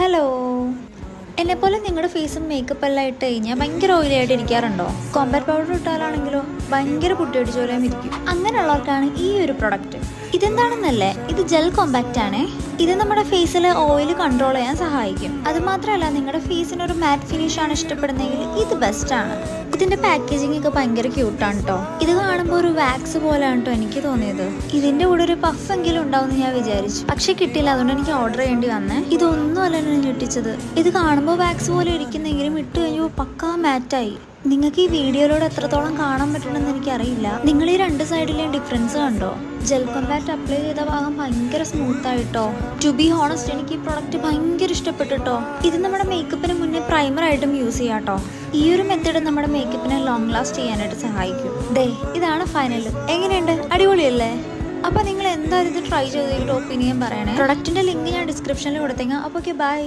Hello, എന്നെപ്പോലെ നിങ്ങളുടെ ഫേസും മേക്കപ്പ് എല്ലാം ഇട്ട് കഴിഞ്ഞാൽ ഭയങ്കര ഓയിലി ആയിട്ട് ഇരിക്കാറുണ്ടോ? കോമ്പാക്ട് പൗഡർ ഇട്ടാലാണെങ്കിലോ ഭയങ്കര പുട്ടിയടിച്ച പോലെയും ഇരിക്കും. അങ്ങനെയുള്ളവർക്കാണ് ഈ ഒരു പ്രൊഡക്റ്റ്. ഇതെന്താണെന്നല്ലേ, ഇത് ജെൽ കോമ്പാക്റ്റ് ആണേ. ഇത് നമ്മുടെ ഫേസിൽ ഓയിൽ കൺട്രോൾ ചെയ്യാൻ സഹായിക്കും. അതുമാത്രമല്ല, നിങ്ങളുടെ ഫേസിന് ഒരു മാറ്റ് ഫിനിഷ് ആണ് ഇഷ്ടപ്പെടുന്നതെങ്കിൽ ഇത് ബെസ്റ്റ് ആണ്. ഇതിന്റെ പാക്കേജിംഗ് ഒക്കെ ഭയങ്കര ക്യൂട്ടാണ് കേട്ടോ. ഇത് കാണുമ്പോൾ ഒരു വാക്സ് പോലെയാണ് കേട്ടോ എനിക്ക് തോന്നിയത്. ഇതിന്റെ കൂടെ ഒരു പഫ് എങ്കിലും ഉണ്ടാവും ഞാൻ വിചാരിച്ചു, പക്ഷെ കിട്ടില്ല. അതുകൊണ്ട് എനിക്ക് ഓർഡർ ചെയ്യേണ്ടി വന്നേ. ഇതൊന്നും അല്ല ഞാൻ ഞെട്ടിച്ചത്. ഇത് കാണുമ്പോൾ വാക്സ് പോലെ ഇരിക്കുന്നെങ്കിലും ഇട്ട് കഴിഞ്ഞപ്പോൾ പക്കാ മാറ്റായി. നിങ്ങൾക്ക് ഈ വീഡിയോയിലൂടെ എത്രത്തോളം കാണാൻ പറ്റണമെന്ന് എനിക്കറിയില്ല. നിങ്ങൾ ഈ രണ്ട് സൈഡിലെയും ഡിഫറൻസ് കണ്ടോ? ജെൽ കോമ്പാക്റ്റ് അപ്ലൈ ചെയ്ത ഭാഗം ഭയങ്കര സ്മൂത്ത് ആയിട്ടോ. ടു ബി ഹോണസ്റ്റ്, എനിക്ക് ഈ പ്രൊഡക്റ്റ് ഭയങ്കര ഇഷ്ടപ്പെട്ടിട്ടോ. ഇത് നമ്മുടെ മേക്കപ്പിന് മുന്നേ പ്രൈമർ ആയിട്ടും യൂസ് ചെയ്യാം കേട്ടോ. ഈ ഒരു മെത്തേഡ് നമ്മുടെ മേക്കപ്പിനെ ലോങ് ലാസ്റ്റ് ചെയ്യാനായിട്ട് സഹായിക്കും. ദേ, ഇതാണ് ഫൈനൽ. എങ്ങനെയുണ്ട്? അടിപൊളിയല്ലേ? അപ്പൊ നിങ്ങൾ എന്തായാലും ഇത് ട്രൈ ചെയ്തിട്ട് ഒപ്പീനിയൻ പറയണേ. പ്രൊഡക്റ്റിന്റെ ലിങ്ക് ഞാൻ ഡിസ്ക്രിപ്ഷനിൽ കൊടുത്തേക്കാം. അപ്പോൾ ഓക്കെ, ബൈ.